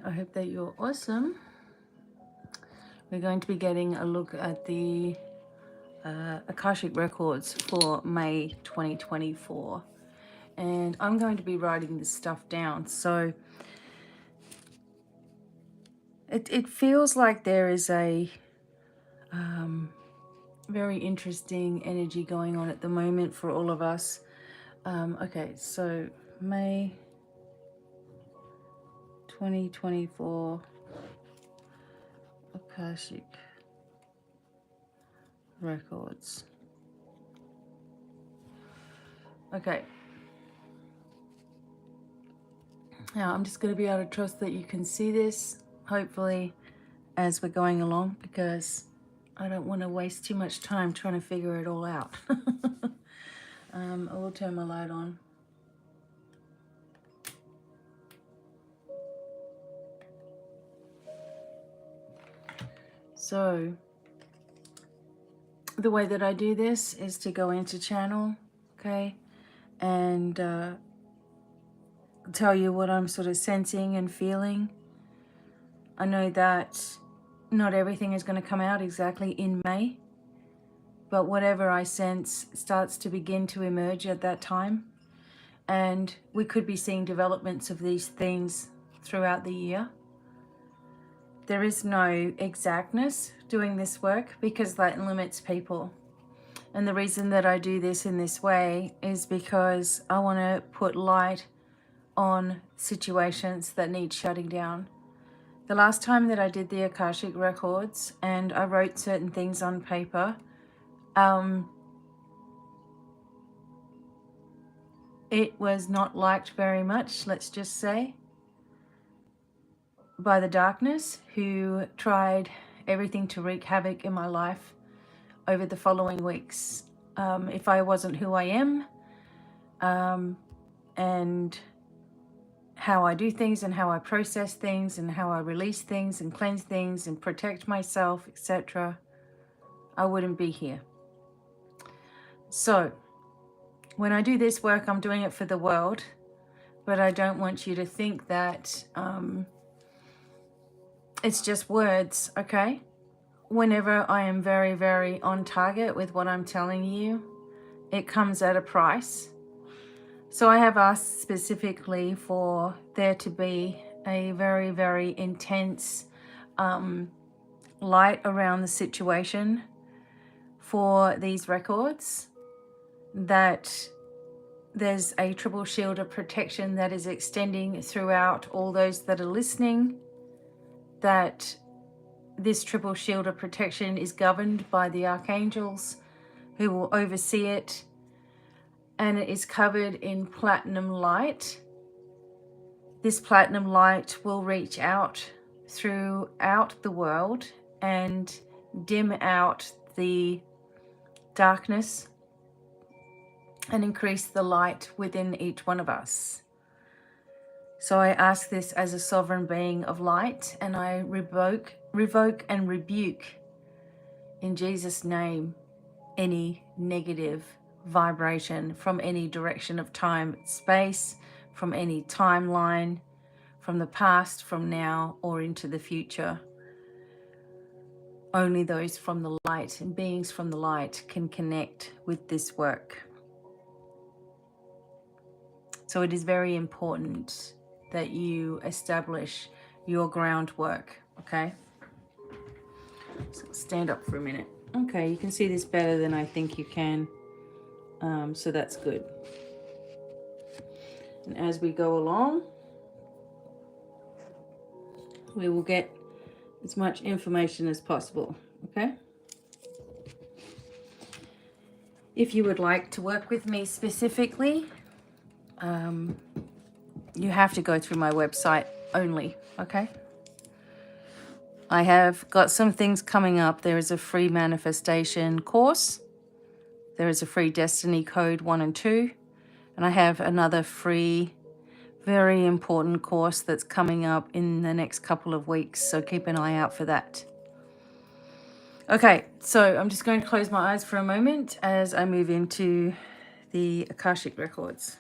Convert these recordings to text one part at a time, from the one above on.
I hope that you're awesome. We're going to be getting a look at the Akashic Records for May 2024. And I'm going to be writing this stuff down. So it feels like there is a very interesting energy going on at the moment for all of us. Okay, so May 2024 Akashic Records. Okay. Now I'm just going to be able to trust that you can see this, hopefully, as we're going along, because I don't want to waste too much time trying to figure it all out. I will turn my light on. So the way that I do this is to go into channel, okay, and tell you what I'm sort of sensing and feeling. I know that not everything is going to come out exactly in May, but whatever I sense starts to begin to emerge at that time. And we could be seeing developments of these things throughout the year. There is no exactness doing this work because that limits people. And the reason that I do this in this way is because I want to put light on situations that need shutting down. The last time that I did the Akashic Records and I wrote certain things on paper, it was not liked very much, let's just say, by the darkness, who tried everything to wreak havoc in my life over the following weeks. If I wasn't who I am, and how I do things and how I process things and how I release things and cleanse things and protect myself, etc., I wouldn't be here. So when I do this work, I'm doing it for the world, but I don't want you to think that it's just words, okay? Whenever I am very, very on target with what I'm telling you, it comes at a price. So I have asked specifically for there to be a very, very intense light around the situation for these records, that there's a triple shield of protection that is extending throughout all those that are listening, that this triple shield of protection is governed by the archangels who will oversee it, and it is covered in platinum light. This platinum light will reach out throughout the world and dim out the darkness and increase the light within each one of us. So I ask this as a sovereign being of light, and I revoke and rebuke in Jesus' name any negative vibration from any direction of time, space, from any timeline, from the past, from now, or into the future. Only those from the light and beings from the light can connect with this work. So it is very important that you establish your groundwork, okay? So stand up for a minute. Okay, you can see this better than I think you can. So that's good. And as we go along, we will get as much information as possible, okay? If you would like to work with me specifically, you have to go through my website only, okay? I have got some things coming up. There is a free manifestation course. There is a free Destiny Code 1 and 2. And I have another free, very important course that's coming up in the next couple of weeks. So keep an eye out for that. Okay, so I'm just going to close my eyes for a moment as I move into the Akashic Records.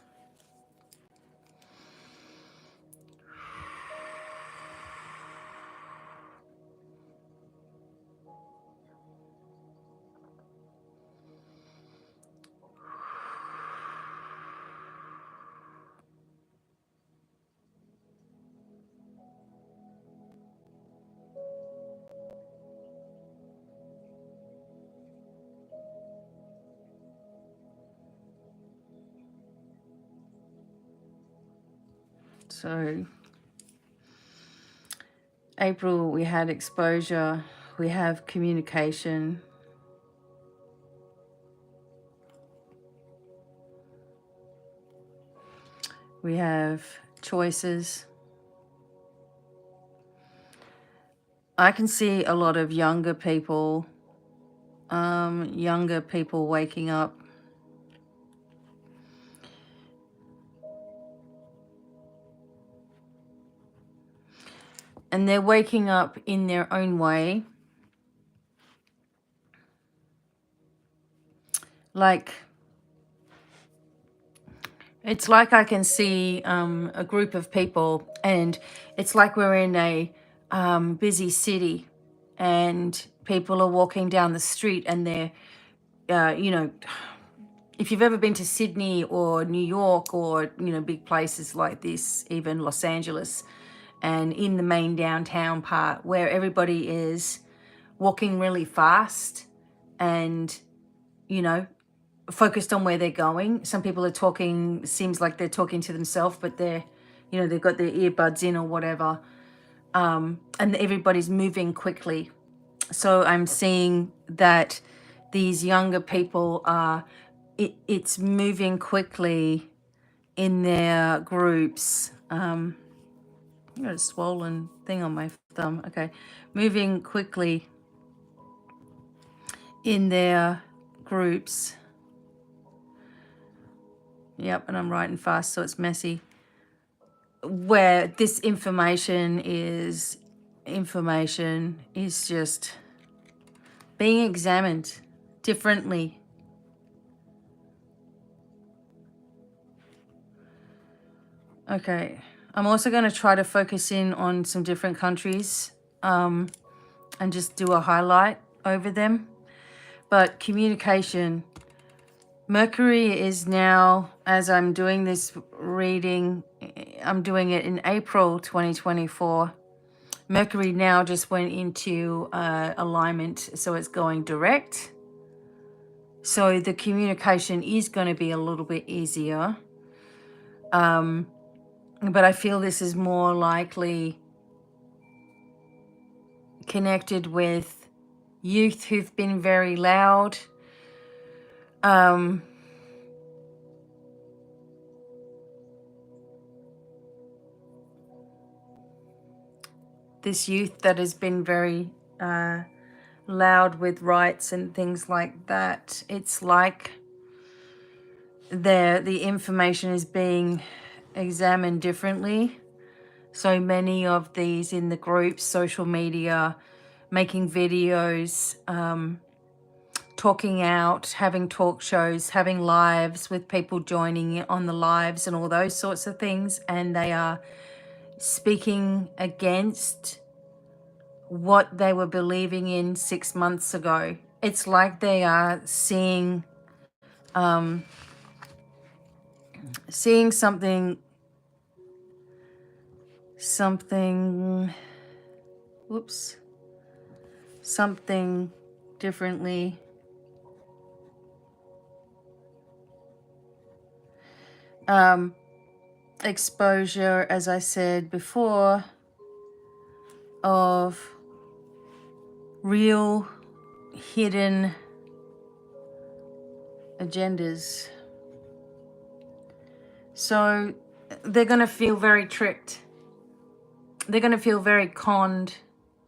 So April, we had exposure, we have communication, we have choices. I can see a lot of younger people waking up. And they're waking up in their own way. Like, it's like I can see a group of people, and it's like we're in a busy city, and people are walking down the street, and they're, you know, if you've ever been to Sydney or New York or, you know, big places like this, even Los Angeles, and in the main downtown part where everybody is walking really fast and, you know, focused on where they're going. Some people are talking, seems like they're talking to themselves, but they're, you know, they've got their earbuds in or whatever. And everybody's moving quickly. So I'm seeing that these younger people are, it's moving quickly in their groups. I got a swollen thing on my thumb. Okay. Moving quickly in their groups. Yep, and I'm writing fast, so it's messy. Where this information is just being examined differently. Okay, I'm also going to try to focus in on some different countries and just do a highlight over them. But communication, Mercury is now, as I'm doing this reading, I'm doing it in April 2024. Mercury now just went into alignment, so it's going direct. So the communication is going to be a little bit easier. But I feel this is more likely connected with youth who've been very loud. This youth that has been very loud with rights and things like that. It's like the information is being examined differently. So many of these in the groups, social media, making videos, talking out, having talk shows, having lives with people joining on the lives and all those sorts of things. And they are speaking against what they were believing in 6 months ago. It's like they are seeing something differently. Exposure, as I said before, of real hidden agendas. So they're going to feel very tricked. They're going to feel very conned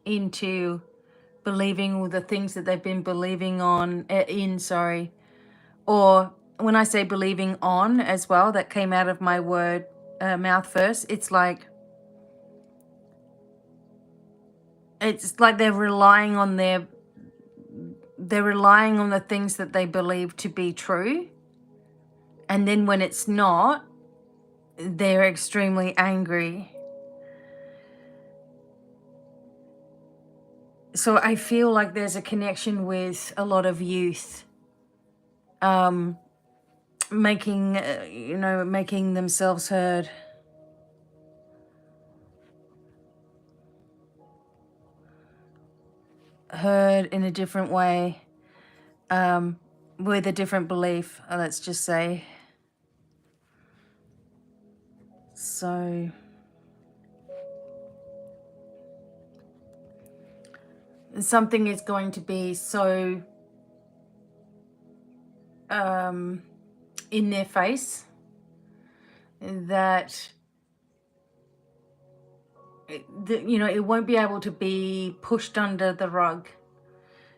into believing all the things that they've been believing or when I say believing on as well, that came out of my mouth first. It's like they're relying on the things that they believe to be true, and then when it's not, they're extremely angry. So I feel like there's a connection with a lot of youth making themselves heard. Heard in a different way, with a different belief, let's just say. So something is going to be so in their face that it won't be able to be pushed under the rug.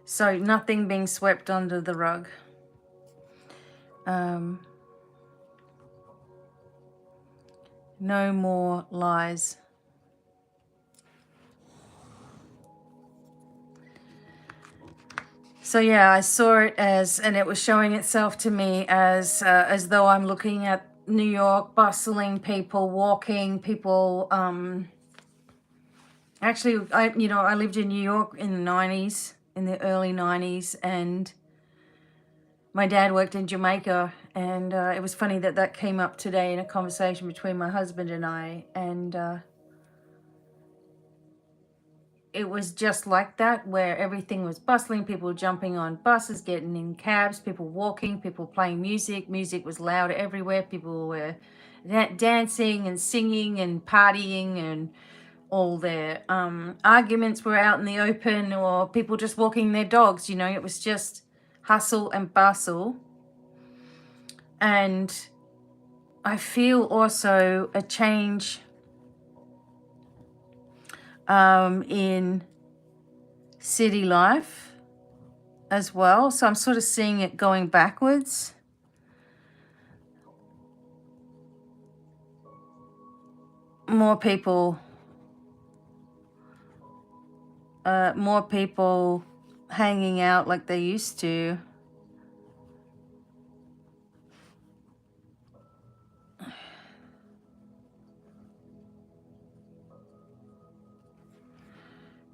So nothing being swept under the rug. No more lies. So yeah, I saw it as, and it was showing itself to me as though I'm looking at New York, bustling, people walking, people. Actually, I lived in New York in the 90s, in the early 90s, and my dad worked in Jamaica, and it was funny that came up today in a conversation between my husband and I, and it was just like that, where everything was bustling, people jumping on buses, getting in cabs, people walking, people playing music. Music was loud everywhere. People were dancing and singing and partying, and all their arguments were out in the open, or people just walking their dogs. It was just hustle and bustle. And I feel also a change in city life as well. So I'm sort of seeing it going backwards. More people hanging out like they used to.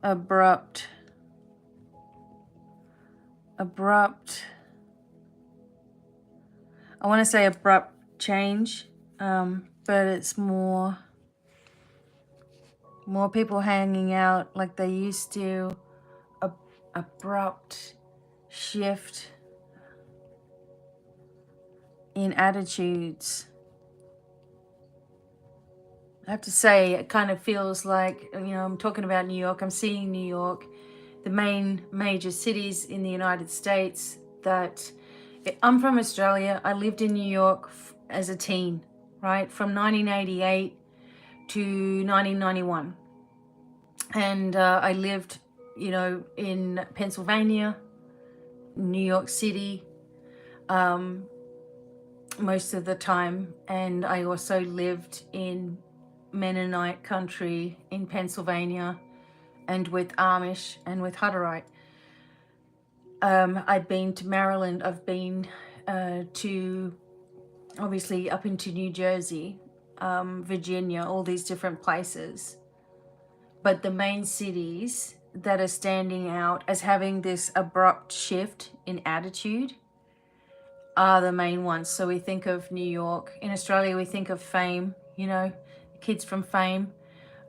Abrupt. I want to say abrupt change, but it's more people hanging out like they used to. Abrupt shift in attitudes. I have to say, it kind of feels like, I'm talking about New York. I'm seeing New York, the main major cities in the United States. That I'm from Australia. I lived in New York as a teen, right? From 1988 to 1991. And I lived, in Pennsylvania, New York City, most of the time. And I also lived in Mennonite country in Pennsylvania, and with Amish and with Hutterite. I've been to Maryland. I've been to, obviously, up into New Jersey, Virginia, all these different places. But the main cities that are standing out as having this abrupt shift in attitude are the main ones. So we think of New York. In Australia, we think of Fame, kids from Fame.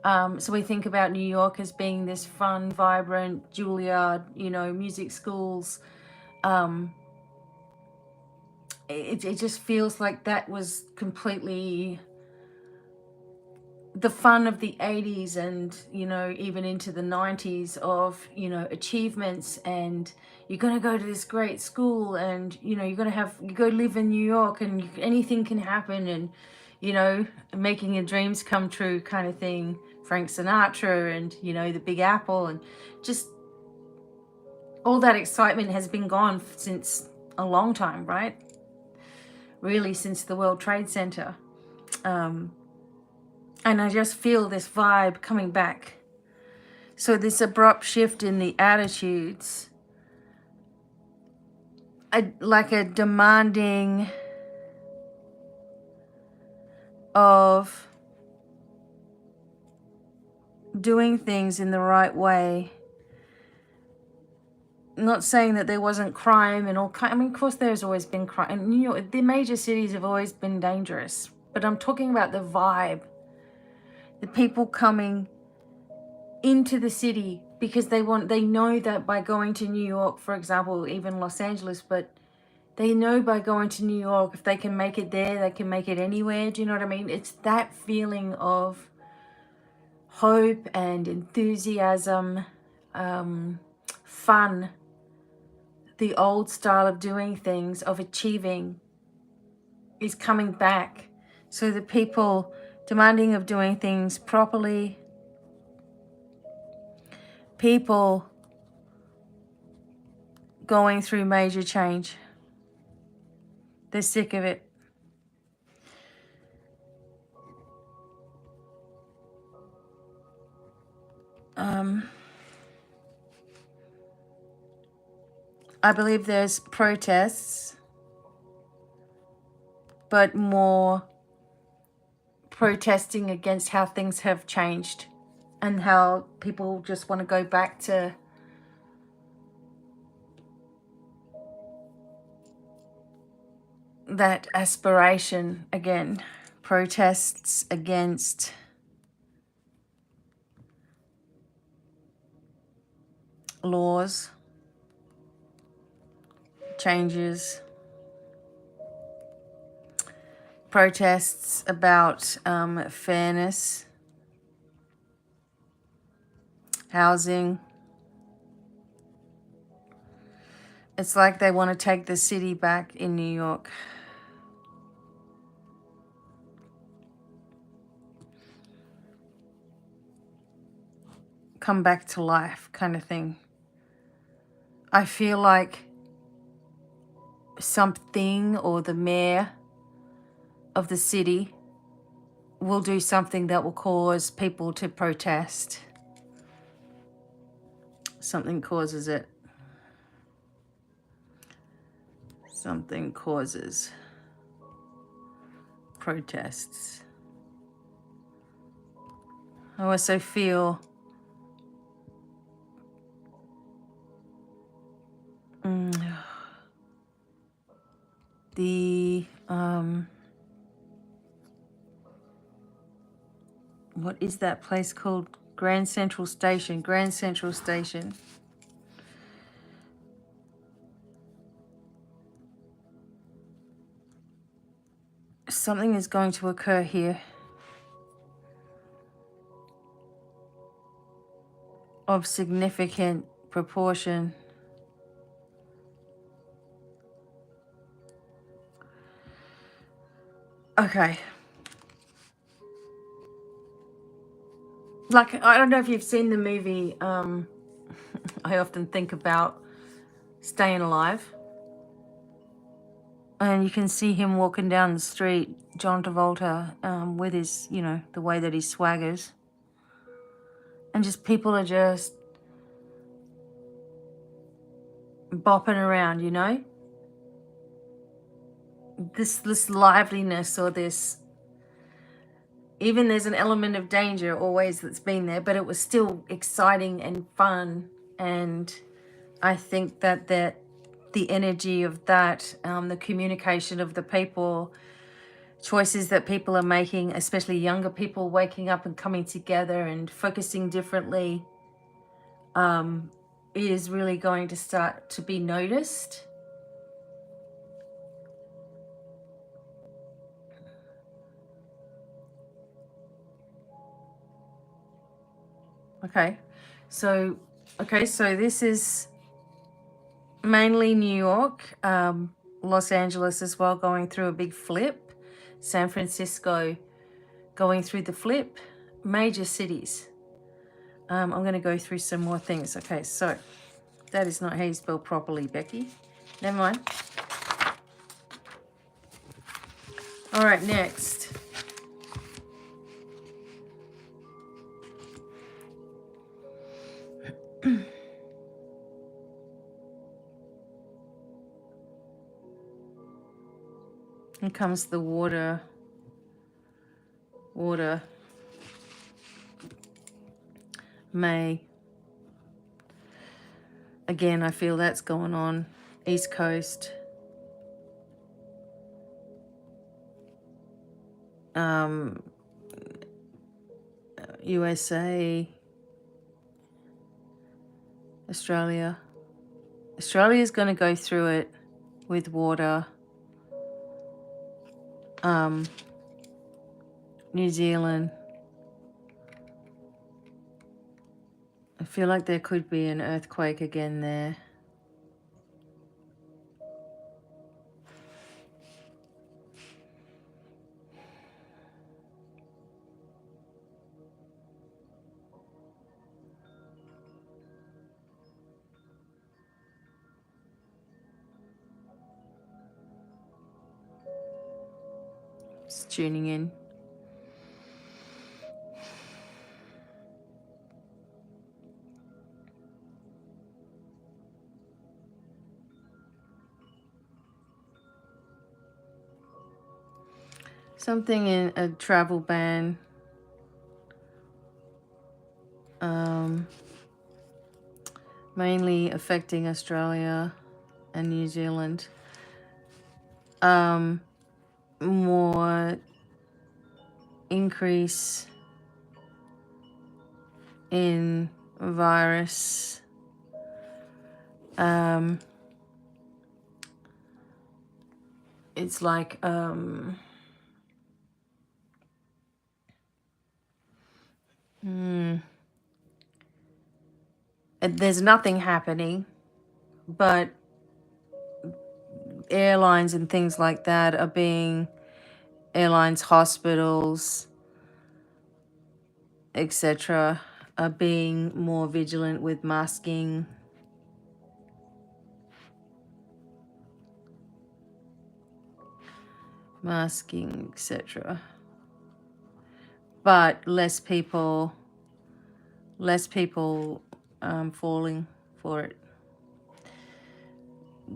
So we think about New York as being this fun, vibrant Juilliard, music schools. It just feels like that was completely the fun of the 80s, and even into the 90s, of achievements, and you're going to go to this great school, and you're going to you go live in New York, and anything can happen, and making your dreams come true kind of thing. Frank Sinatra, and the Big Apple, and just all that excitement has been gone since a long time, right? Really, since the World Trade Center. And I just feel this vibe coming back. So this abrupt shift in the attitudes, like a demanding of doing things in the right way. Not saying that there wasn't crime and all kind. I mean, of course, there's always been crime. In New York, the major cities have always been dangerous. But I'm talking about the vibe. The people coming into the city because they know that by going to New York, for example, even Los Angeles, but they know by going to New York, if they can make it there, they can make it anywhere. Do you know what I mean? It's that feeling of hope and enthusiasm, fun, the old style of doing things, of achieving, is coming back. So the people demanding of doing things properly, people going through major change. They're sick of it. I believe there's protests, but more protesting against how things have changed and how people just want to go back to that aspiration again. Protests against laws, changes, protests about fairness, housing. It's like they want to take the city back in New York. Come back to life kind of thing. I feel like something, or the mayor of the city will do something that will cause people to protest. Something causes it. Something causes protests. I also feel the what is that place called? Grand Central Station. Grand Central Station. Something is going to occur here of significant proportion. Okay. Like, I don't know if you've seen the movie, I often think about Staying Alive. And you can see him walking down the street, John Travolta, with his, you know, the way that he swaggers. And just people are just bopping around, you know? This liveliness, or this, even there's an element of danger always that's been there, but it was still exciting and fun. And I think that the energy of that, the communication of the people, choices that people are making, especially younger people waking up and coming together and focusing differently, is really going to start to be noticed. Okay, so this is mainly New York, Los Angeles as well, going through a big flip, San Francisco going through the flip, major cities. I'm going to go through some more things. Okay, so that is not how you spell properly, Becky. Never mind. All right, next. Here comes the water. May. Again, I feel that's going on. East Coast. USA. Australia. Australia's going to go through it with water. New Zealand. I feel like there could be an earthquake again there. Just tuning in. Something in a travel ban. Mainly affecting Australia and New Zealand. More increase in virus. It's like there's nothing happening, but airlines and things like that are being, airlines, hospitals, etc., are being more vigilant with masking. Masking, etc. But less people falling for it,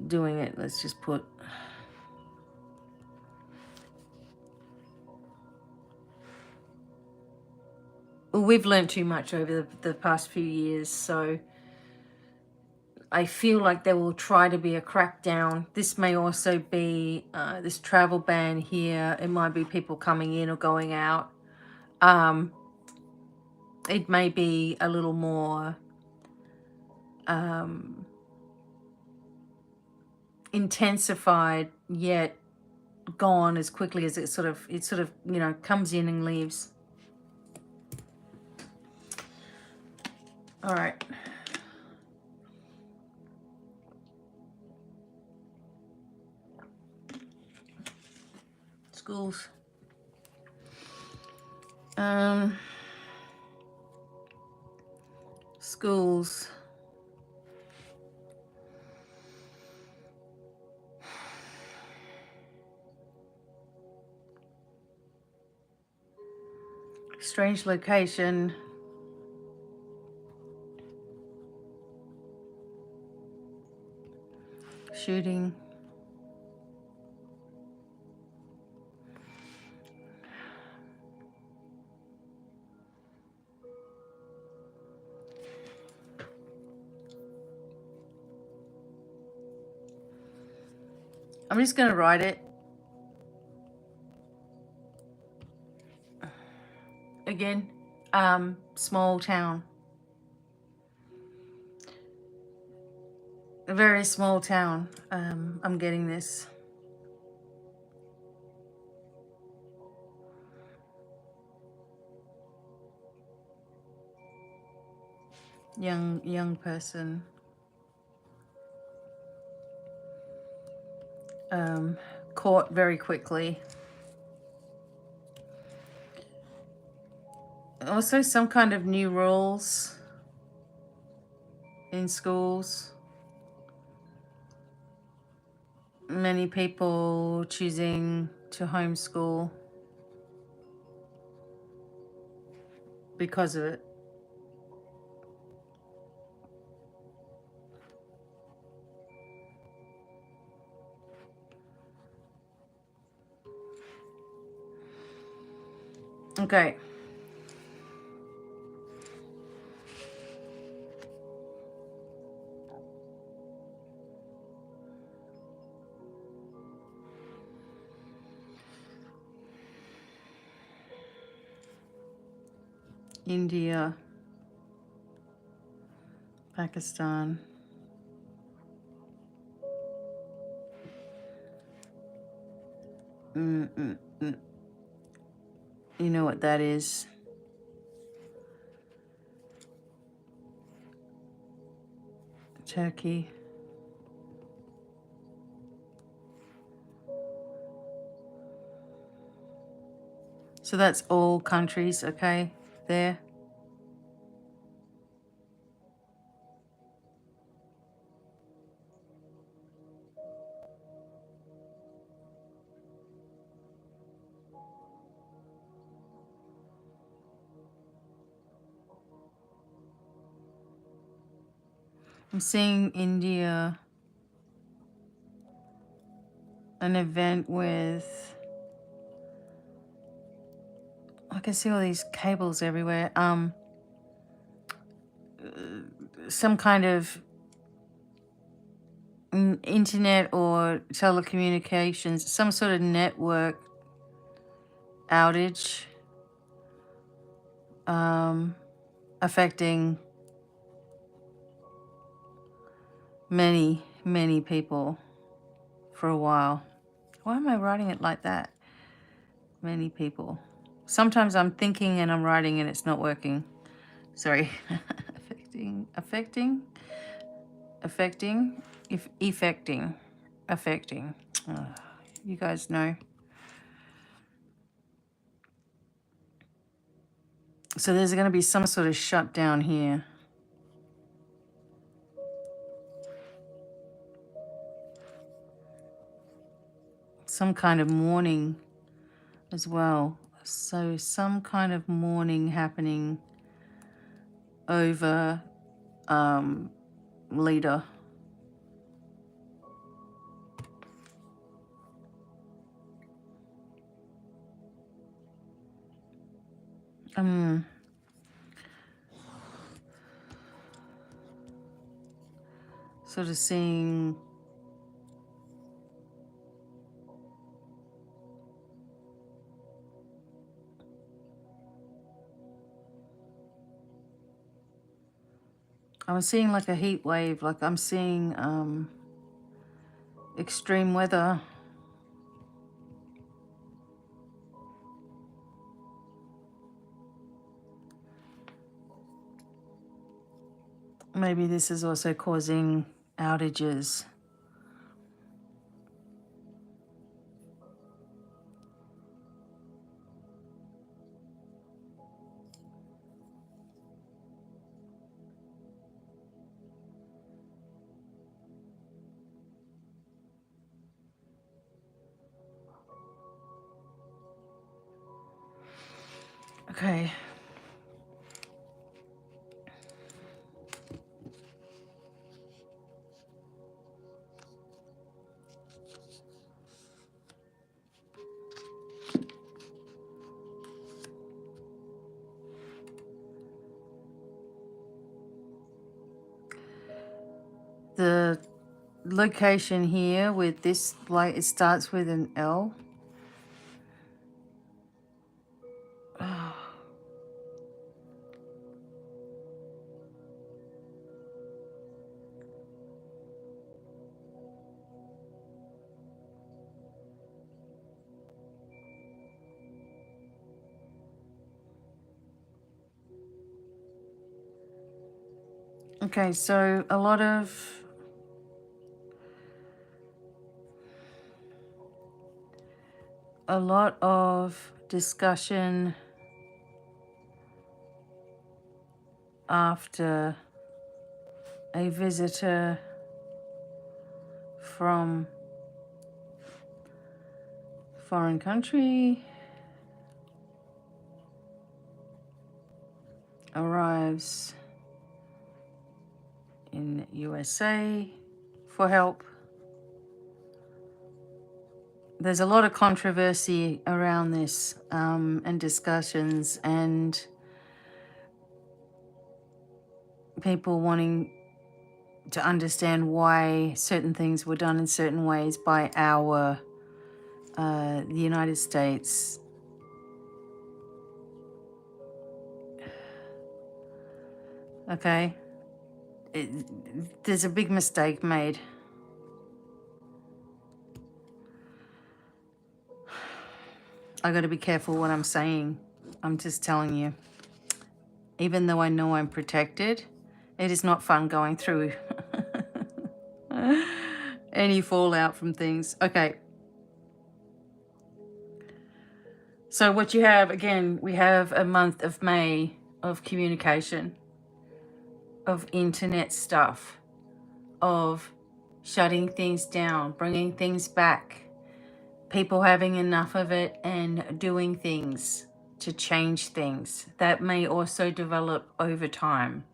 doing it. Let's just put. We've learned too much over the past few years, so I feel like there will try to be a crackdown. This may also be this travel ban here. It might be people coming in or going out. It may be a little more intensified, yet gone as quickly as it sort of you know, comes in and leaves. All right. Schools. Schools. Strange location. Shooting. I'm just going to write it. Again, small town. A very small town. I'm getting this. Young person. Caught very quickly. Also some kind of new rules in schools. Many people choosing to homeschool because of it. Okay. India, Pakistan. You know what that is. Turkey. So that's all countries, okay, there. I'm seeing India, an event with, I can see all these cables everywhere. Some kind of internet or telecommunications, some sort of network outage, affecting many people for a while. Why am I writing it like that? Many people. Sometimes I'm thinking and I'm writing and it's not working. Sorry. affecting. You guys know. So there's going to be some sort of shutdown here. Some kind of mourning as well. So some kind of mourning happening over leader. Sort of seeing I'm seeing like a heat wave, like I'm seeing extreme weather. Maybe this is also causing outages. Okay. The location here with this light, it starts with an L. Okay, so a lot of discussion after a visitor from foreign country arrives in USA for help. There's a lot of controversy around this and discussions and people wanting to understand why certain things were done in certain ways by the United States. Okay, there's a big mistake made. I got to be careful what I'm saying. I'm just telling you. Even though I know I'm protected, it is not fun going through Any fallout from things. Okay. So what you have, again, we have a month of May of communication, of internet stuff, of shutting things down, bringing things back, people having enough of it and doing things to change things. That may also develop over time.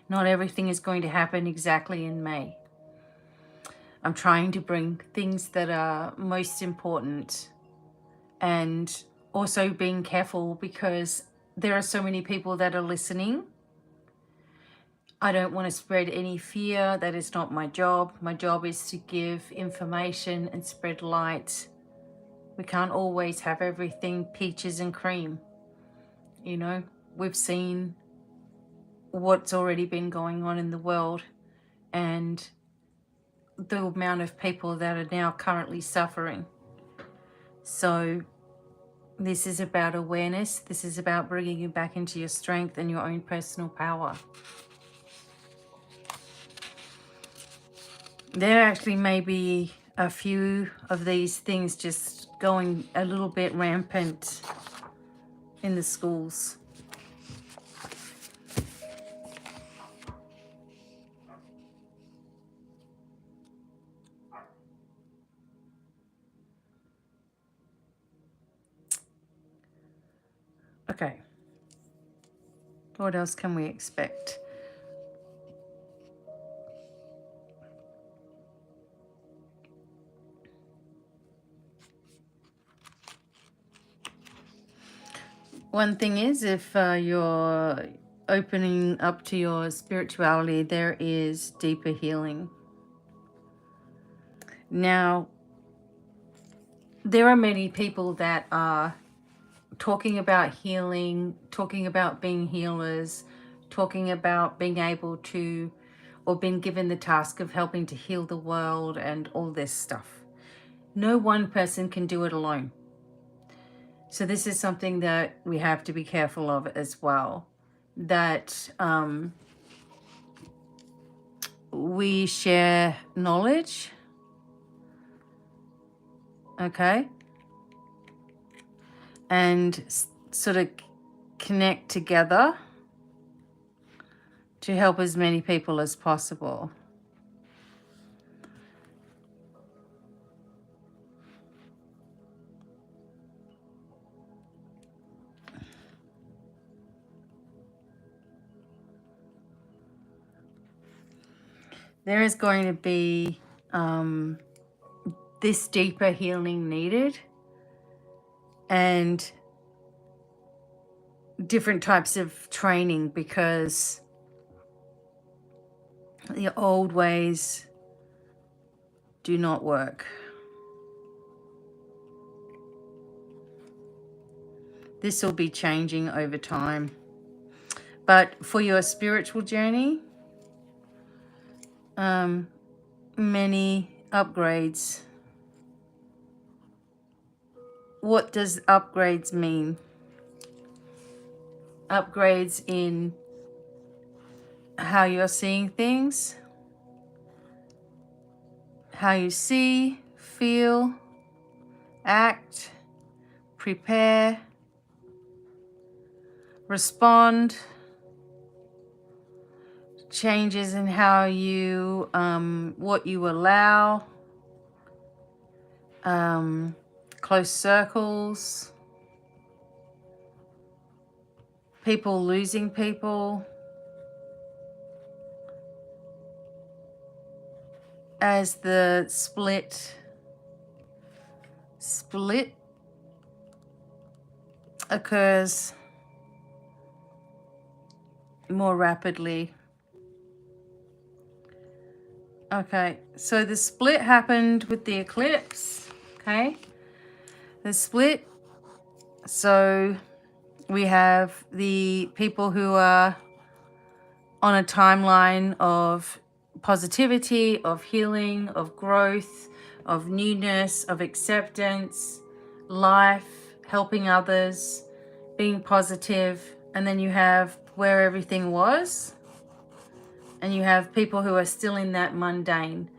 Not everything is going to happen exactly in May. I'm trying to bring things that are most important, and also being careful because there are so many people that are listening. I don't want to spread any fear. That is not my job. My job is to give information and spread light. We can't always have everything peaches and cream. You know, we've seen what's already been going on in the world and the amount of people that are now currently suffering. So this is about awareness. This is about bringing you back into your strength and your own personal power. There actually may be a few of these things just going a little bit rampant in the schools. Okay. What else can we expect? One thing is, if you're opening up to your spirituality, there is deeper healing. Now, there are many people that are talking about healing, talking about being healers, talking about being able to, or being given the task of helping to heal the world and all this stuff. No one person can do it alone. So this is something that we have to be careful of as well. That we share knowledge. Okay. And sort of connect together to help as many people as possible. There is going to be this deeper healing needed, and different types of training, because the old ways do not work. This will be changing over time. But for your spiritual journey, many upgrades. What does upgrades mean? Upgrades in how you're seeing things, how you see, feel, act, prepare, respond, changes in how you, what you allow, close circles, people losing people, as the split occurs more rapidly. Okay, so the split happened with the eclipse. Okay, the split. So we have the people who are on a timeline of positivity, of healing, of growth, of newness, of acceptance, life, helping others, being positive. And then you have where everything was, and you have people who are still in that mundane.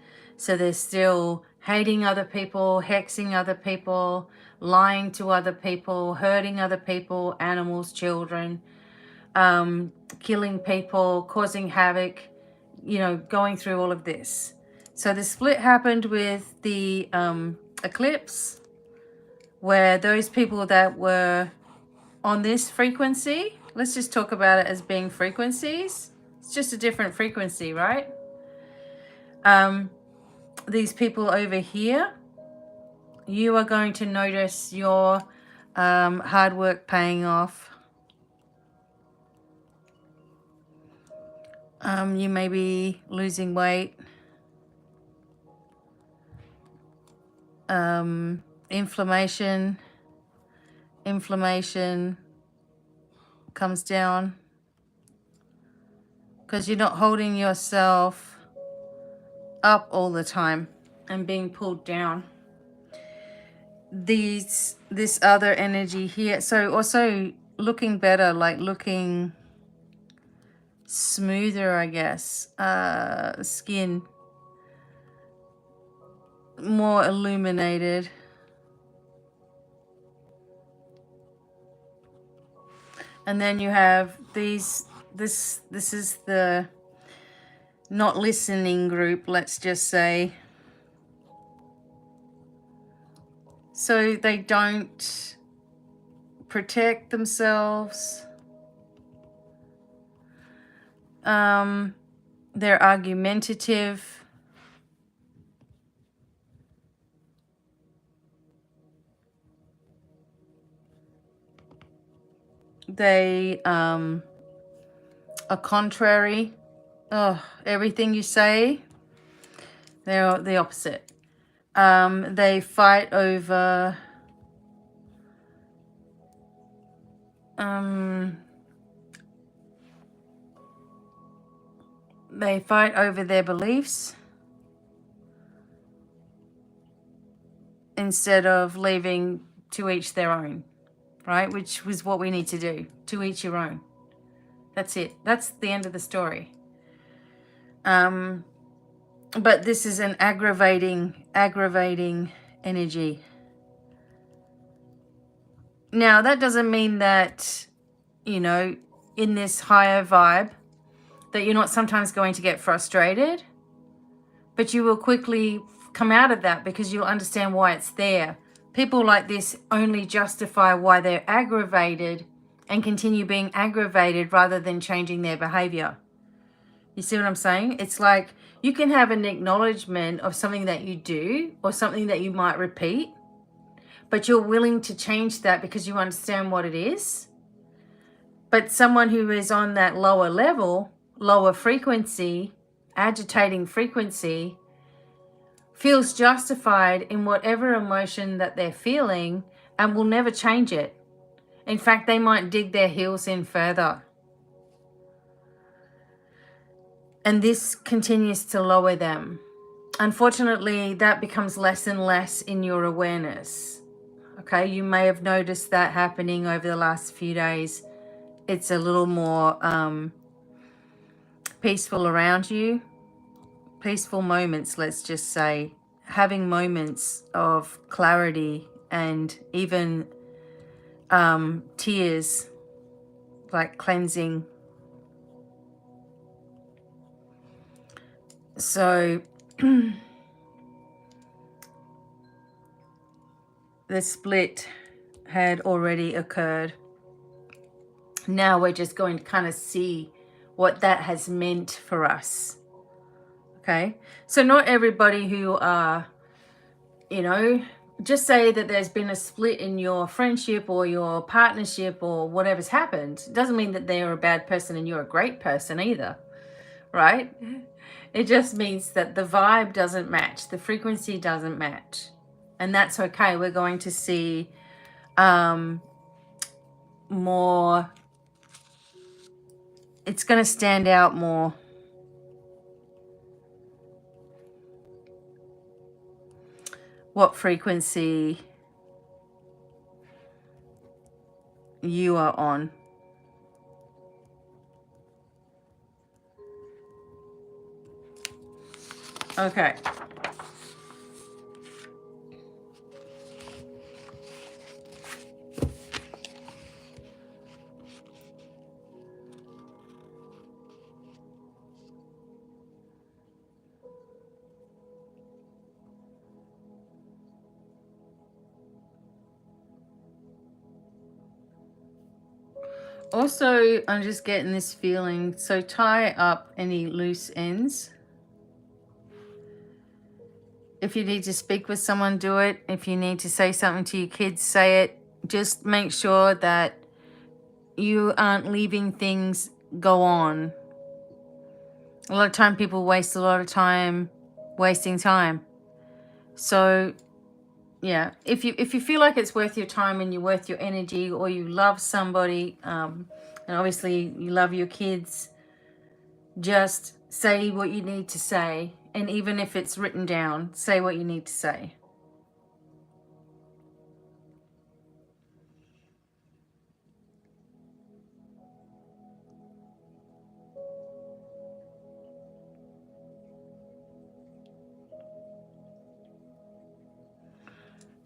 So they're still hating other people, hexing other people, lying to other people, hurting other people, animals, children, killing people, causing havoc, you know, going through all of this. So the split happened with the eclipse, where those people that were on this frequency, let's just talk about it as being frequencies. It's just a different frequency, right? These people over here, you are going to notice your hard work paying off. You may be losing weight. Inflammation comes down because you're not holding yourself up all the time and being pulled down. This other energy here, so also looking better, like looking smoother, I guess. Skin more illuminated. And then you have these, this is the not listening group, let's just say. So they don't protect themselves. They're argumentative. They are contrary. Oh, everything you say, they're the opposite. They fight over their beliefs instead of leaving to each their own, right? Which was what we need to do, to each your own. That's it. That's the end of the story. But this is an aggravating energy. Now, that doesn't mean that, you know, in this higher vibe, that you're not sometimes going to get frustrated, but you will quickly come out of that because you'll understand why it's there. People like this only justify why they're aggravated and continue being aggravated rather than changing their behavior. You see what I'm saying? It's like you can have an acknowledgement of something that you do or something that you might repeat, but you're willing to change that because you understand what it is. But someone who is on that lower level, lower frequency, agitating frequency, feels justified in whatever emotion that they're feeling and will never change it. In fact, they might dig their heels in further. And this continues to lower them. Unfortunately, that becomes less and less in your awareness. Okay, you may have noticed that happening over the last few days. It's a little more peaceful around you. Peaceful moments, let's just say. Having moments of clarity and even tears, like cleansing. So the split had already occurred. Now we're just going to kind of see what that has meant for us. Okay, so not everybody who are, you know, just say that there's been a split in your friendship or your partnership or whatever's happened. It doesn't mean that they're a bad person and you're a great person either, right? It just means that the vibe doesn't match, the frequency doesn't match, and that's okay. We're going to see more, it's going to stand out more. What frequency you are on. Okay. Also, I'm just getting this feeling, so tie up any loose ends. If you need to speak with someone, do it. If you need to say something to your kids, say it. Just make sure that you aren't leaving things go on. A lot of time people waste a lot of time wasting time. So yeah, if you feel like it's worth your time and you're worth your energy, or you love somebody, and obviously you love your kids, just say what you need to say. And even if it's written down, say what you need to say.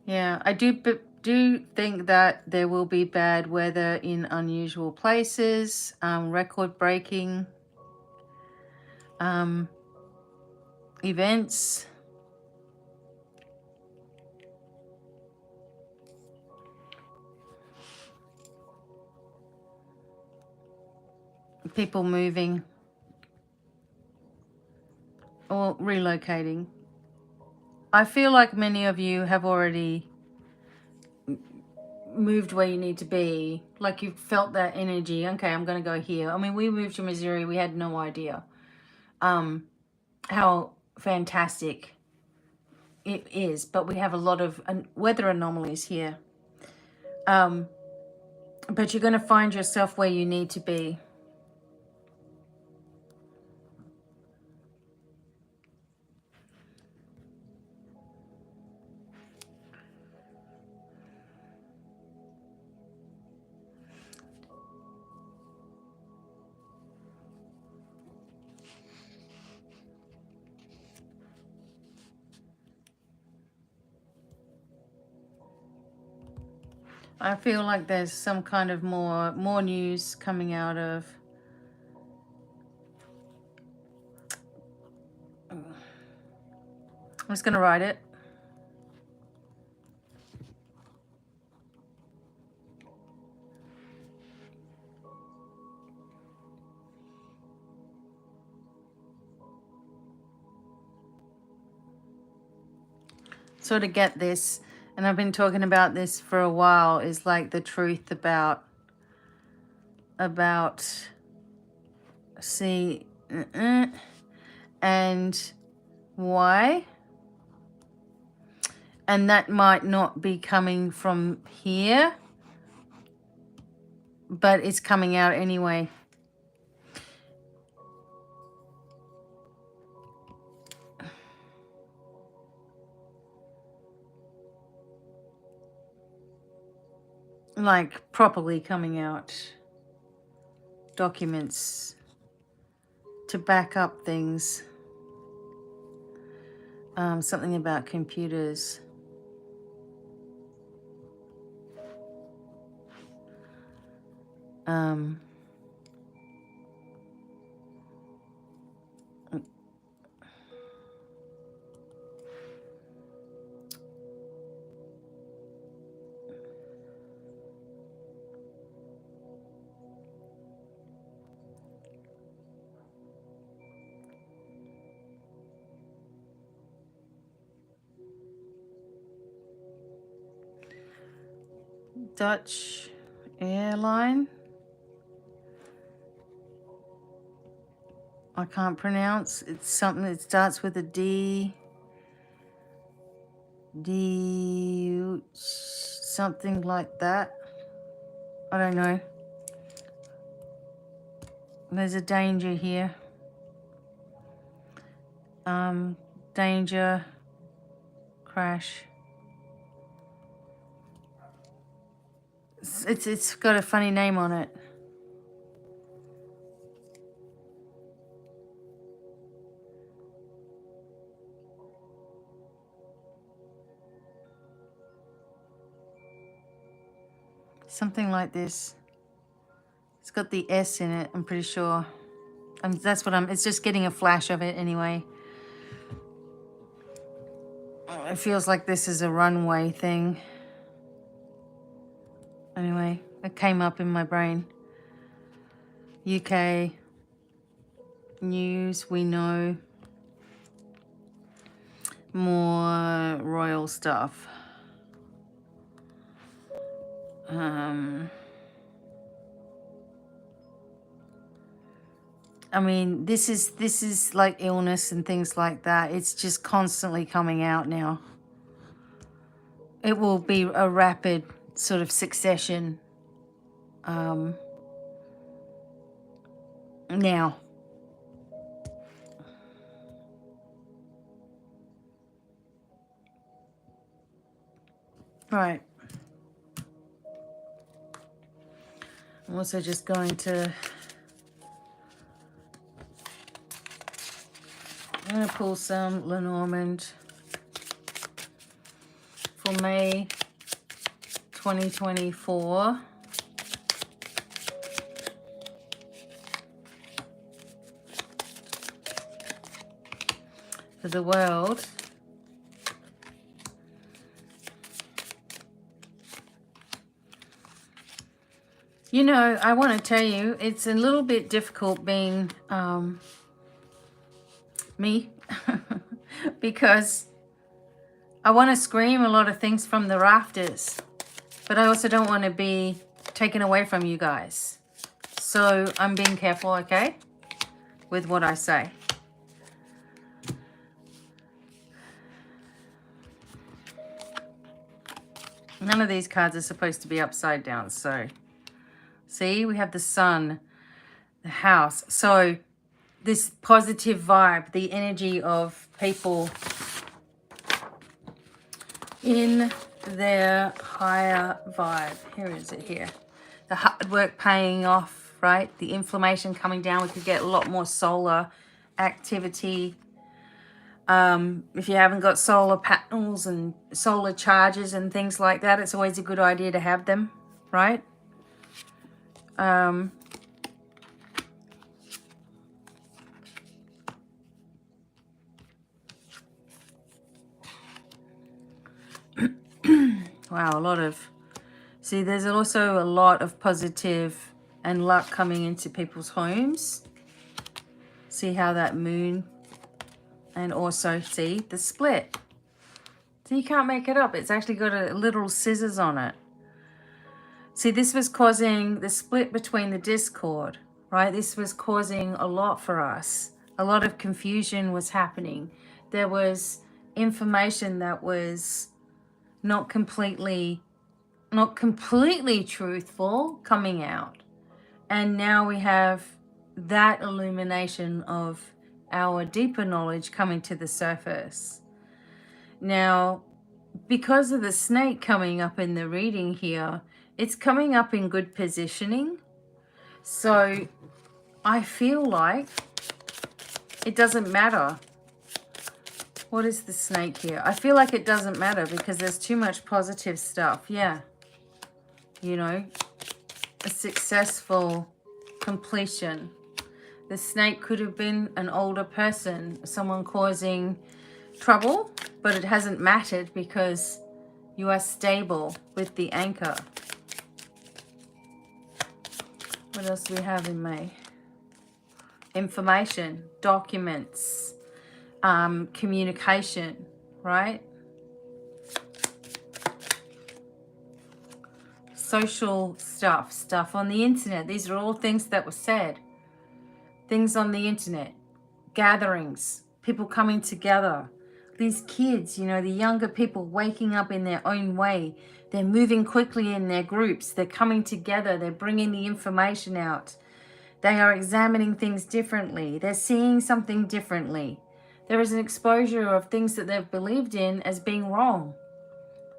Yeah, I do think that there will be bad weather in unusual places, record breaking events. People moving or relocating. I feel like many of you have already moved where you need to be. Like you've felt that energy. Okay, I'm going to go here. I mean, we moved to Missouri. We had no idea how fantastic it is. But we have a lot of weather anomalies here. But you're going to find yourself where you need to be. I feel like there's some kind of more news coming out of I'm just going to write it. So to get this, and I've been talking about this for a while, is like the truth about see and why. And that might not be coming from here, but it's coming out anyway. Like properly coming out. Documents to back up things. Something about computers. Dutch airline. I can't pronounce. It's something that starts with a D. Something like that. I don't know. There's a danger here. Danger. Crash. It's got a funny name on it. Something like this. It's got the S in it, I'm pretty sure. That's what it's just getting a flash of it anyway. It feels like this is a runway thing. Anyway, it came up in my brain. UK news, we know. More royal stuff. I mean, this is like illness and things like that. It's just constantly coming out now. It will be a rapid sort of succession now. Right. I'm also just going to pull some Lenormand for May 2024. For the world. You know, I want to tell you, it's a little bit difficult being me because I want to scream a lot of things from the rafters, but I also don't want to be taken away from you guys. So I'm being careful, okay, with what I say. None of these cards are supposed to be upside down, so see, we have the sun, the house. So this positive vibe, the energy of people in their higher vibe. Here is it here. The hard work paying off, right? The inflammation coming down. We could get a lot more solar activity. If you haven't got solar panels and solar chargers and things like that, it's always a good idea to have them, right? Wow, a lot of... See, there's also a lot of positive and luck coming into people's homes. See how that moon... And also, see, the split. So you can't make it up. It's actually got a little scissors on it. See, this was causing the split between the discord, right? This was causing a lot for us. A lot of confusion was happening. There was information that was not completely truthful coming out. And now we have that illumination of our deeper knowledge coming to the surface. Now, because of the snake coming up in the reading here, it's coming up in good positioning. So I feel like it doesn't matter. What is the snake here? I feel like it doesn't matter because there's too much positive stuff. Yeah. You know, a successful completion. The snake could have been an older person, someone causing trouble, but it hasn't mattered because you are stable with the anchor. What else do we have in May? Information, documents, communication, right? Social stuff on the internet. These are all things that were said. Things on the internet, gatherings, people coming together. These kids, you know, the younger people waking up in their own way. They're moving quickly in their groups. They're coming together. They're bringing the information out. They are examining things differently. They're seeing something differently. There is an exposure of things that they've believed in as being wrong.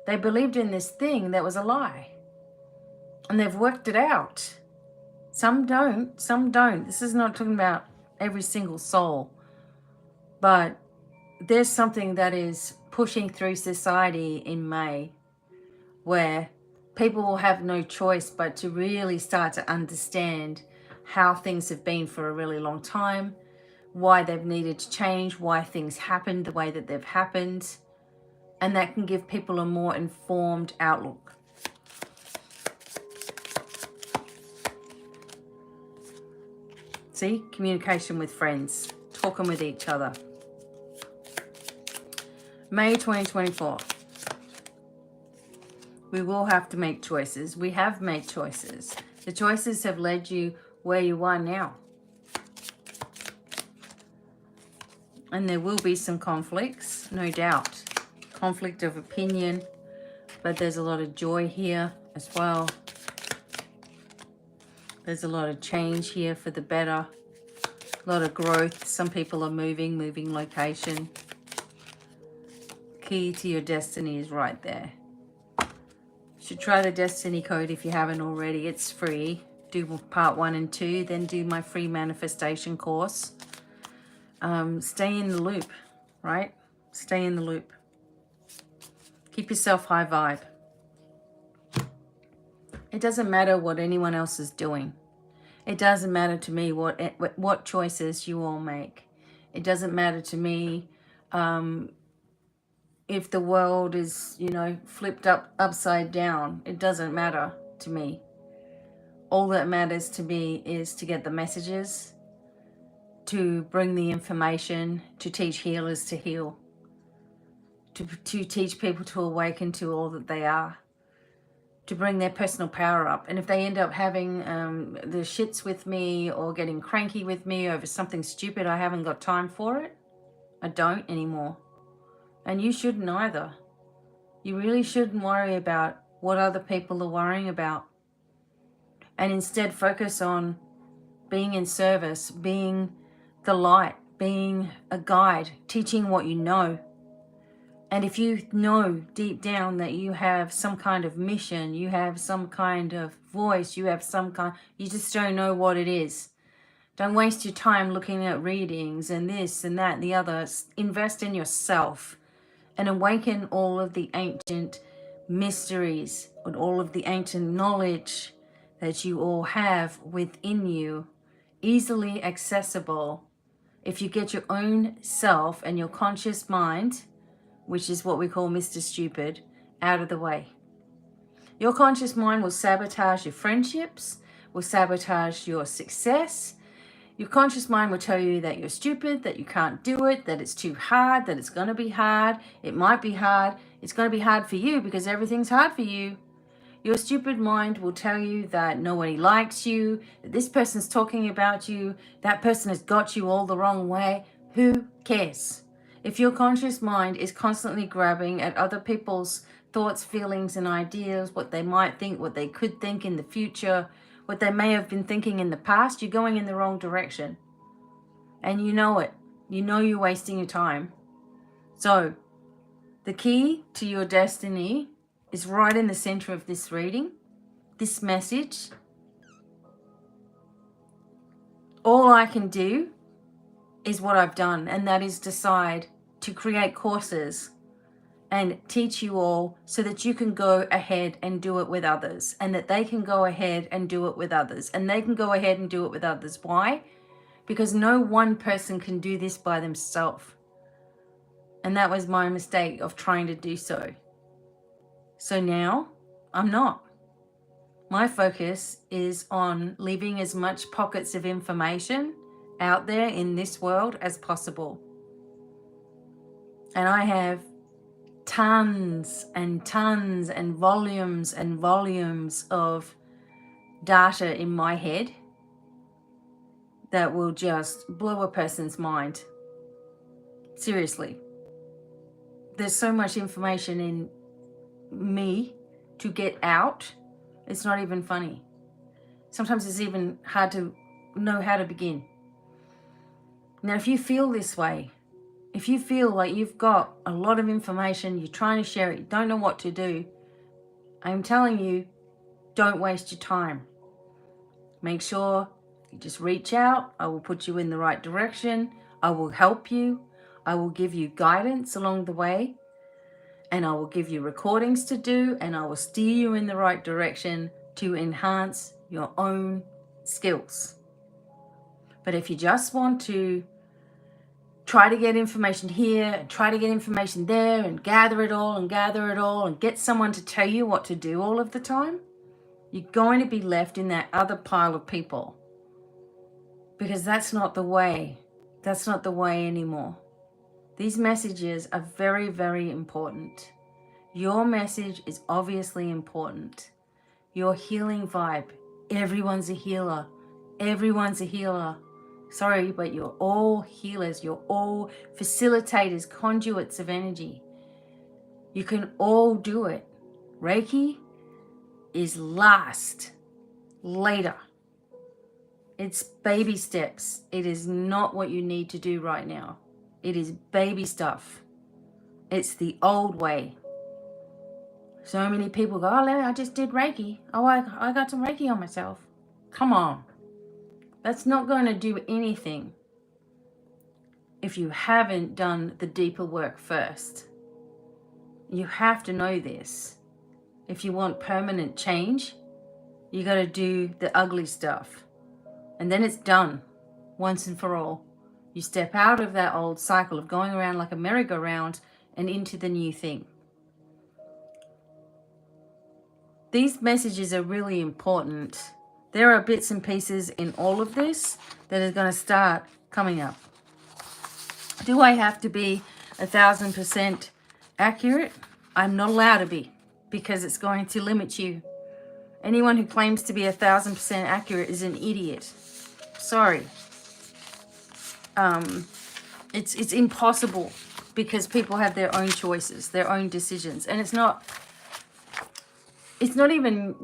They believed in this thing that was a lie. And they've worked it out. Some don't, some don't. This is not talking about every single soul. But there's something that is pushing through society in May where people will have no choice but to really start to understand how things have been for a really long time, why they've needed to change, why things happened the way that they've happened. And that can give people a more informed outlook. See? Communication with friends. Talking with each other. May 2024. We will have to make choices. We have made choices. The choices have led you where you are now. And there will be some conflicts, no doubt. Conflict of opinion. But there's a lot of joy here as well. There's a lot of change here for the better. A lot of growth. Some people are moving location. Key to your destiny is right there. You should try the Destiny Code if you haven't already. It's free. Do part 1 and 2, then do my free manifestation course. Stay in the loop, right? Stay in the loop. Keep yourself high vibe. It doesn't matter what anyone else is doing. It doesn't matter to me what choices you all make. It doesn't matter to me if the world is, you know, flipped upside down. It doesn't matter to me. All that matters to me is to get the messages, to bring the information, to teach healers to heal, to teach people to awaken to all that they are, to bring their personal power up. And if they end up having the shits with me or getting cranky with me over something stupid, I haven't got time for it. I don't anymore. And you shouldn't either. You really shouldn't worry about what other people are worrying about. And instead focus on being in service, being the light, being a guide, teaching what you know. And if you know deep down that you have some kind of mission, you have some kind of voice, you have some kind, you just don't know what it is. Don't waste your time looking at readings and this and that and the other. Invest in yourself and awaken all of the ancient mysteries and all of the ancient knowledge that you all have within you, easily accessible. If you get your own self and your conscious mind, which is what we call Mr. Stupid, out of the way. Your conscious mind will sabotage your friendships, will sabotage your success. Your conscious mind will tell you that you're stupid, that you can't do it, that it's too hard, that it's going to be hard. It might be hard. It's going to be hard for you because everything's hard for you. Your stupid mind will tell you that nobody likes you, that this person's talking about you, that person has got you all the wrong way. Who cares? If your conscious mind is constantly grabbing at other people's thoughts, feelings, and ideas, what they might think, what they could think in the future, what they may have been thinking in the past, you're going in the wrong direction. And you know it. You know you're wasting your time. So, the key to your destiny is right in the center of this reading, this message. All I can do is what I've done, and that is decide to create courses and teach you all so that you can go ahead and do it with others, and that they can go ahead and do it with others, and they can go ahead and do it with others. Why? Because no one person can do this by themselves. And that was my mistake of trying to do so. So now I'm not. My focus is on leaving as much pockets of information out there in this world as possible. And I have tons and tons and volumes of data in my head that will just blow a person's mind. Seriously. There's so much information in me to get out. It's not even funny. Sometimes it's even hard to know how to begin. Now, if you feel this way, if you feel like you've got a lot of information, you're trying to share it, you don't know what to do, I'm telling you, don't waste your time. Make sure you just reach out. I will put you in the right direction. I will help you. I will give you guidance along the way. And I will give you recordings to do, and I will steer you in the right direction to enhance your own skills. But if you just want to try to get information here and try to get information there and gather it all and get someone to tell you what to do all of the time, you're going to be left in that other pile of people. because that's not the way. That's not the way anymore. These messages are very, very important. Your message is obviously important. Your healing vibe. Everyone's a healer. Everyone's a healer. Sorry, but you're all healers. You're all facilitators, conduits of energy. You can all do it. Reiki is last, later. It's baby steps. It is not what you need to do right now. It is baby stuff. It's the old way. So many people go, oh, I just did Reiki. Oh, I got some Reiki on myself. Come on. That's not going to do anything if you haven't done the deeper work first. You have to know this. If you want permanent change, you got to do the ugly stuff. And then it's done once and for all. You step out of that old cycle of going around like a merry-go-round and into the new thing. These messages are really important. There are bits and pieces in all of this that are going to start coming up. Do I have to be 1,000% accurate? I'm not allowed to be, because it's going to limit you. Anyone who claims to be 1,000% accurate is an idiot. Sorry. It's impossible, because people have their own choices, their own decisions, and it's not even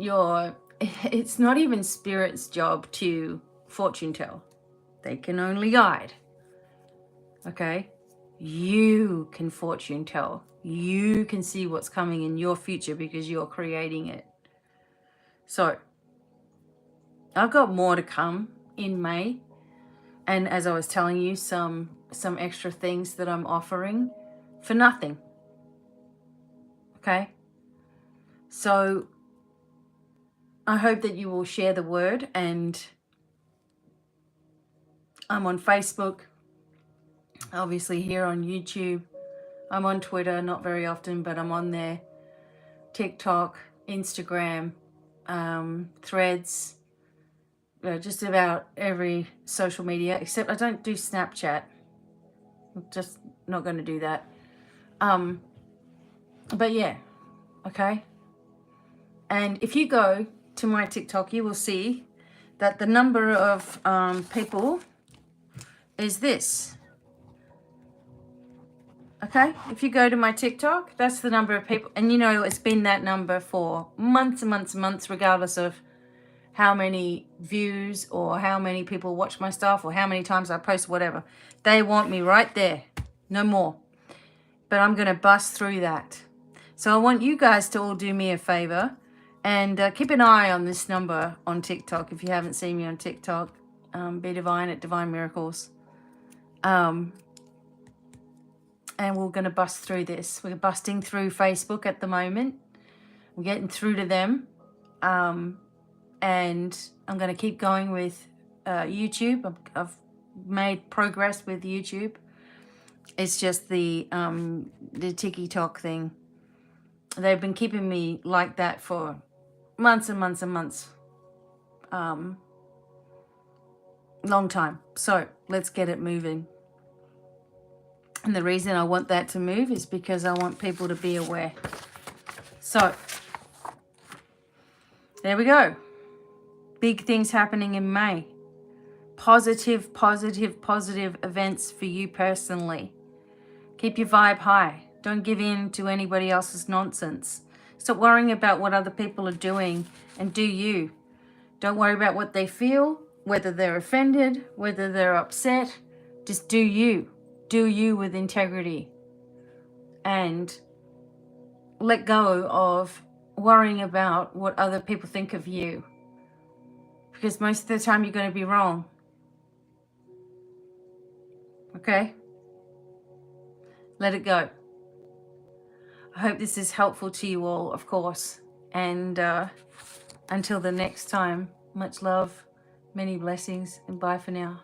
spirit's job to fortune tell. They can only guide. Okay? You can fortune tell. You can see what's coming in your future because you're creating it. So, I've got more to come in May. And as I was telling you, some extra things that I'm offering for nothing. Okay? So, I hope that you will share the word, and I'm on Facebook, obviously here on YouTube. I'm on Twitter, not very often, but I'm on there. TikTok, Instagram, Threads, just about every social media, except I don't do Snapchat. I'm just not going to do that. But yeah, okay. And if you go to my TikTok, you will see that the number of people is this. Okay, if you go to my TikTok, that's the number of people. And you know, it's been that number for months and months and months, regardless of how many views or how many people watch my stuff or how many times I post, whatever. They want me right there, no more. But I'm going to bust through that. So I want you guys to all do me a favor and keep an eye on this number on TikTok. If you haven't seen me on TikTok, BDevine at Devine Miracles. And we're going to bust through this. We're busting through Facebook at the moment. We're getting through to them. And I'm going to keep going with YouTube. I've made progress with YouTube. It's just the TikTok thing. They've been keeping me like that for months and months and months. Long time. So let's get it moving. And the reason I want that to move is because I want people to be aware. So, there we go. Big things happening in May. Positive, positive, positive events for you personally. Keep your vibe high. Don't give in to anybody else's nonsense. Stop worrying about what other people are doing and do you. Don't worry about what they feel, whether they're offended, whether they're upset. Just do you. Do you with integrity, and let go of worrying about what other people think of you, because most of the time you're going to be wrong. Okay? Let it go. I hope this is helpful to you all, of course, and until the next time, much love, many blessings, and bye for now.